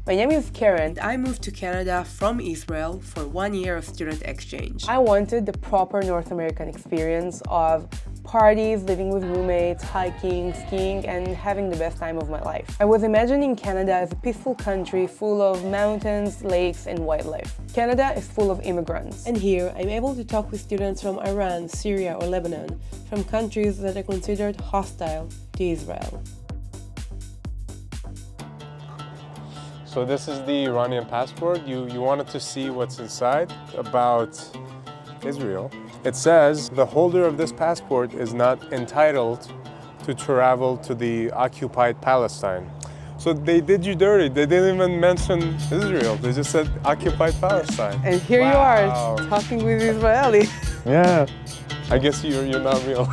My name is Karen. I moved to Canada from Israel for 1 year of student exchange. I wanted the proper North American experience of parties, living with roommates, hiking, skiing, and having the best time of my life. I was imagining Canada as a peaceful country full of mountains, lakes, and wildlife. Canada is full of immigrants. And here, I'm able to talk with students from Iran, Syria, or Lebanon, from countries that are considered hostile to Israel. So this is the Iranian passport. You wanted to see what's inside about Israel. It says the holder of this passport is not entitled to travel to the occupied Palestine. So they did you dirty. They didn't even mention Israel. They just said occupied Palestine. And here you are, talking with Israeli. Yeah. I guess you're not real.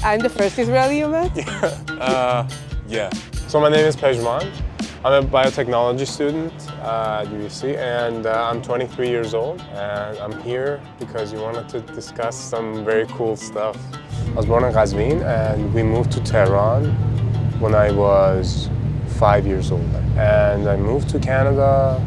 I'm the first Israeli you met? Yeah. So my name is Pejman. I'm a biotechnology student at UBC, and I'm 23 years old, and I'm here because you wanted to discuss some very cool stuff. I was born in Qazvin, and we moved to Tehran when I was 5 years old, and I moved to Canada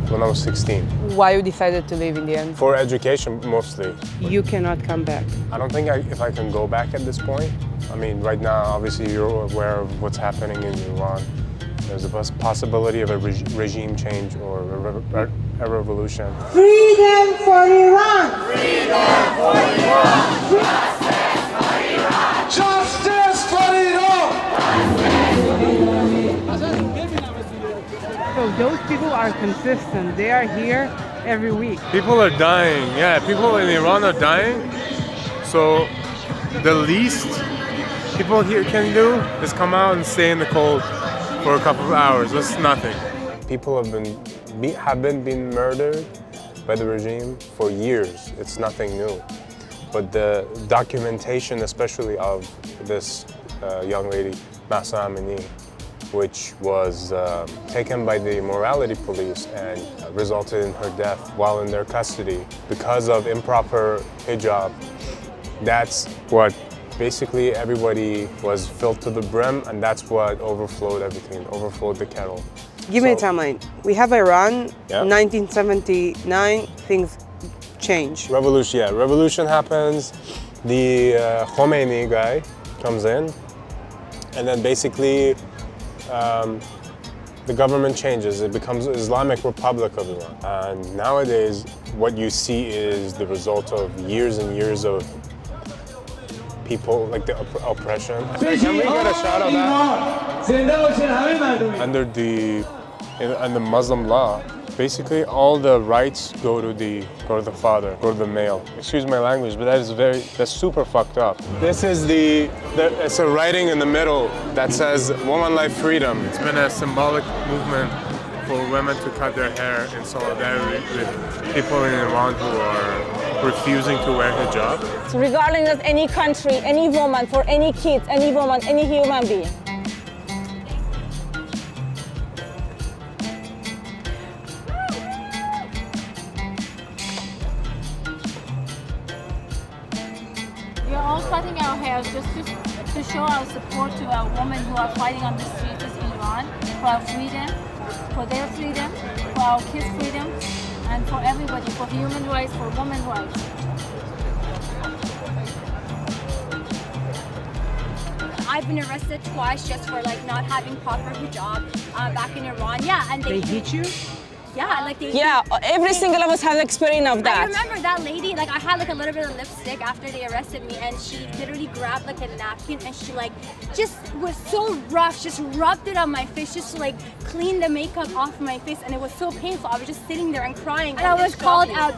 when I was 16. Why you decided to leave in the end? For education, mostly. You cannot come back. I don't think if I can go back at this point. I mean, right now, obviously, you're aware of what's happening in Iran. There's a possibility of a regime change or a revolution. Freedom for Iran! Freedom for Iran! Justice for Iran! Justice for Iran! So those people are consistent. They are here every week. People are dying. Yeah, people in Iran are dying. So the least people here can do is come out and stay in the cold for a couple of hours. That's nothing. People have been murdered by the regime for years. It's nothing new. But the documentation, especially of this young lady, Masha Amini, which was taken by the morality police and resulted in her death while in their custody because of improper hijab, that's what basically everybody was filled to the brim, and that's what overflowed everything, overflowed the kettle. Give me a timeline. We have Iran, Yeah. 1979, things change. Revolution, yeah. Revolution happens, the Khomeini guy comes in, and then basically the government changes. It becomes Islamic Republic of Iran. And nowadays, what you see is the result of years and years of people, like the oppression. Can we get a shot of that? Under the Muslim law, basically all the rights go to the father, go to the male. Excuse my language, but that's super fucked up. This is it's a writing in the middle that says "Woman Life Freedom." It's been a symbolic movement for women to cut their hair in solidarity with people in Iran who are refusing to wear hijab. So regardless of any country, any woman, for any kids, any woman, any human being. We are all cutting our hairs just to show our support to our women who are fighting on the streets in Iran for our freedom, for their freedom, for our kids' freedom, and for everybody, for human rights, for women's rights. I've been arrested twice just for not having proper hijab back in Iran. Yeah, and They hit you? Yeah, Every single of us has experience of that. I remember that lady, I had a little bit of lipstick after they arrested me, and she literally grabbed a napkin and she just was so rough, just rubbed it on my face just to clean the makeup off my face, and it was so painful. I was just sitting there and crying. And I was called out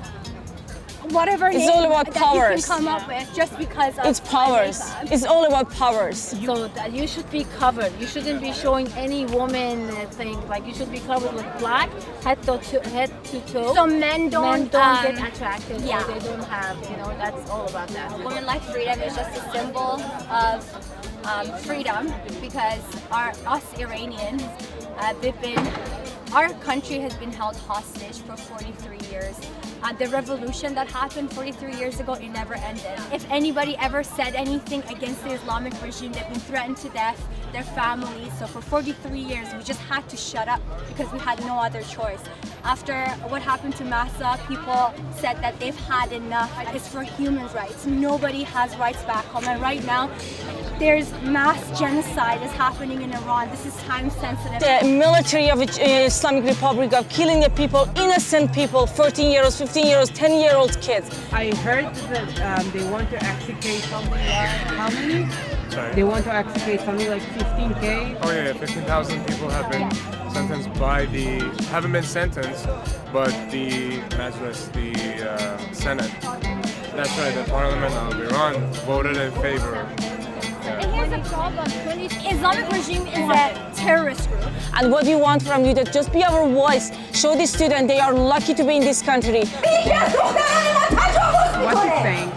whatever it's name all about that powers. you can come up with just because of It's powers. It's all about powers. So that you should be covered. You shouldn't be showing any woman thing. You should be covered with black, head to toe. So men don't get attracted. Yeah. Or they don't have, that's all about that. Women Life Freedom is just a symbol of freedom because us Iranians, we've been Our country has been held hostage for 43 years. The revolution that happened 43 years ago, it never ended. If anybody ever said anything against the Islamic regime, they've been threatened to death, their families. So for 43 years, we just had to shut up because we had no other choice. After what happened to Masha, people said that they've had enough. It's for human rights. Nobody has rights back home. And right now, there's mass genocide is happening in Iran. This is time sensitive. The military of Islamic Republic of killing the people, innocent people, 14-year-olds, 15-year-olds, 10-year-old kids. I heard that they want to execute something like, how many? Sorry. They want to execute something like 15K. Oh yeah, 15,000 people have been sentenced haven't been sentenced, but the Majlis, the Senate, that's right, the Parliament of Iran voted in favor. And here's the problem. Islamic regime is a terrorist group. And what we want from you that just be our voice, show the student they are lucky to be in this country. What's he saying?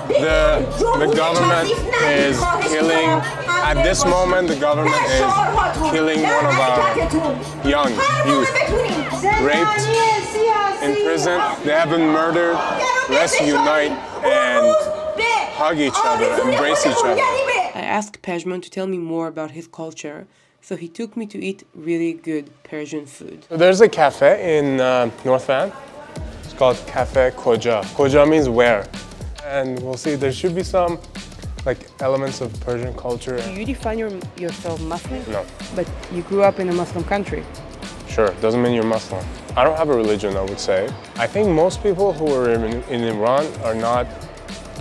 The government is killing, at this moment the government is killing one of our young youth, raped, in prison. They have been murdered. Let's unite and hug each other, embrace each other. I asked Pejman to tell me more about his culture, so he took me to eat really good Persian food. So there's a cafe in North Van. It's called Cafe Koja. Koja means where. And we'll see, there should be some elements of Persian culture. Do you define yourself Muslim? No. But you grew up in a Muslim country. Sure, doesn't mean you're Muslim. I don't have a religion, I would say. I think most people who are in Iran are not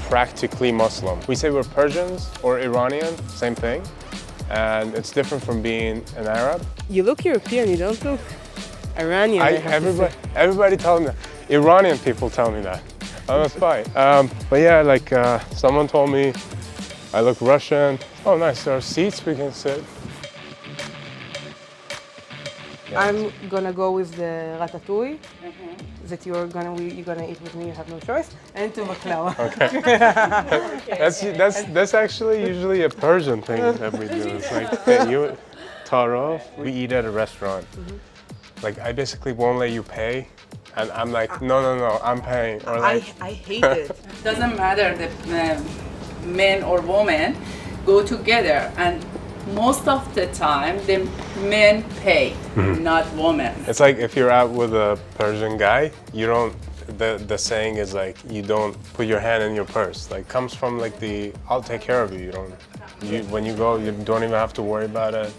practically Muslim. We say we're Persians or Iranian, same thing. And it's different from being an Arab. You look European, you don't look Iranian. Everybody tells me that. Iranian people tell me that. I'm a spy. But yeah, someone told me I look Russian. Oh nice, there are seats we can sit. I'm gonna go with the ratatouille that you're gonna eat with me. You have no choice, and to baklava. Okay. That's actually usually a Persian thing that we do. It's like you taro. We eat at a restaurant. I basically won't let you pay, and I'm like, no, I'm paying. Or I hate it. Doesn't matter the men or women go together, and most of the time the men pay, not women. It's like if you're out with a Persian guy, you don't. The saying is you don't put your hand in your purse. Comes from I'll take care of you. You don't. When you go, you don't even have to worry about it.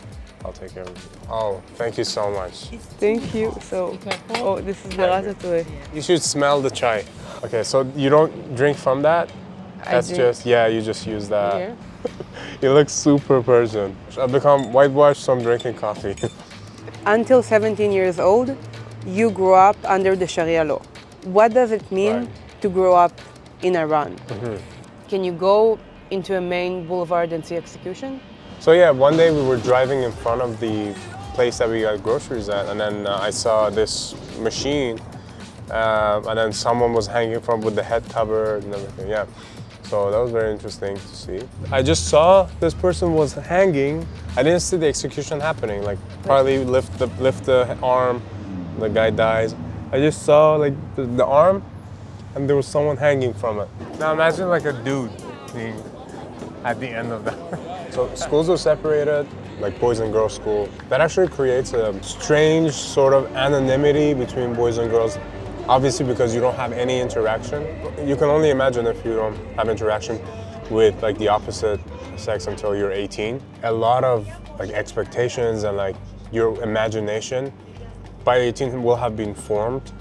I'll take care of you. Oh, thank you so much. Thank you. So, this is the ratatouille. You should smell the chai. Okay, so you don't drink from that? That's you just use that. Here. You look super Persian. I've become whitewashed, so I'm drinking coffee. Until 17 years old, you grew up under the Sharia law. What does it mean to grow up in Iran? Can you go into a main boulevard and see execution? So yeah, one day we were driving in front of the place that we got groceries at, and then I saw this machine, and then someone was hanging from with the head covered and everything. Yeah, so that was very interesting to see. I just saw this person was hanging. I didn't see the execution happening. Probably lift the arm, the guy dies. I just saw the arm, and there was someone hanging from it. Now imagine a dude being at the end of that. So schools are separated, boys and girls school. That actually creates a strange sort of anonymity between boys and girls. Obviously because you don't have any interaction. You can only imagine if you don't have interaction with the opposite sex until you're 18. A lot of expectations and your imagination by 18 will have been formed.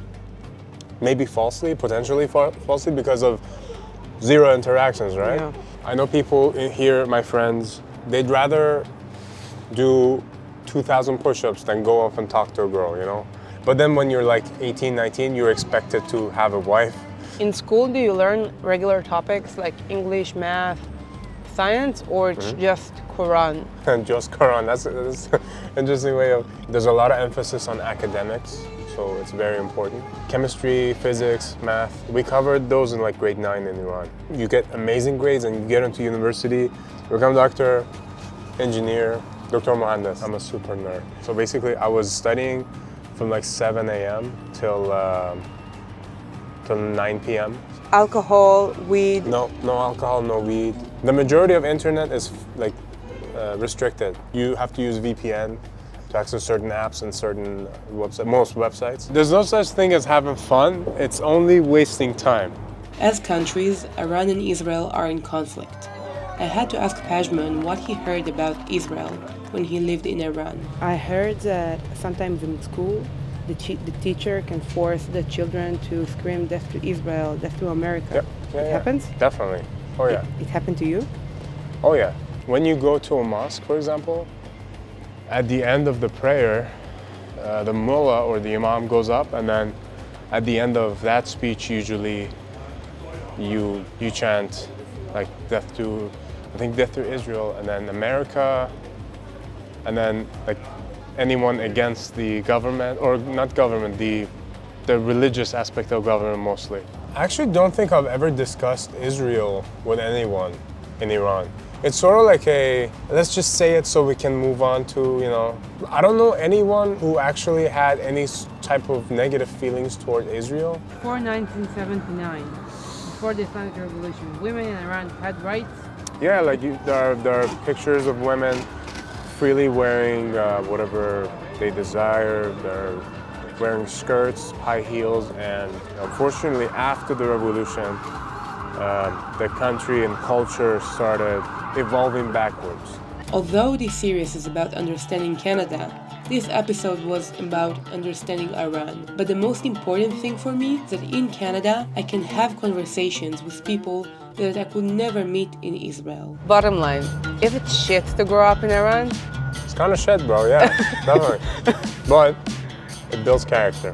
Maybe falsely, potentially falsely because of zero interactions, right? Yeah. I know people in here, my friends, they'd rather do 2,000 push-ups than go off and talk to a girl, you know? But then when you're 18, 19, you're expected to have a wife. In school, do you learn regular topics like English, math, science, or it's just Quran? And just Quran, that's an interesting way of... There's a lot of emphasis on academics, so it's very important. Chemistry, physics, math, we covered those in grade 9 in Iran. You get amazing grades and you get into university, you become doctor, engineer, Dr. Mohandes. I'm a super nerd. So basically, I was studying from like 7 a.m. till 9 p.m. Alcohol, weed. No alcohol, no weed. The majority of internet is like restricted. You have to use VPN to access certain apps and certain websites, most websites. There's no such thing as having fun. It's only wasting time. As countries, Iran and Israel are in conflict. I had to ask Pajman what he heard about Israel when he lived in Iran. I heard that sometimes in school, the teacher can force the children to scream death to Israel, death to America. Yeah, It happens? Definitely. Oh yeah. It happened to you? Oh yeah. When you go to a mosque, for example, at the end of the prayer, the mullah or the imam goes up, and then at the end of that speech, usually you chant like death to Israel, and then America, and then like anyone against the government, or not government, the religious aspect of government mostly. I actually don't think I've ever discussed Israel with anyone in Iran. It's sort of like a, let's just say it so we can move on to, I don't know anyone who actually had any type of negative feelings toward Israel. Before 1979, before the Islamic Revolution, women in Iran had rights? Yeah, like there are pictures of women freely wearing whatever they desire. They're wearing skirts, high heels, and unfortunately after the revolution, the country and culture started evolving backwards. Although this series is about understanding Canada, this episode was about understanding Iran. But the most important thing for me is that in Canada, I can have conversations with people that I could never meet in Israel. Bottom line, is it shit to grow up in Iran? It's kind of shit, bro, yeah, definitely. But it builds character.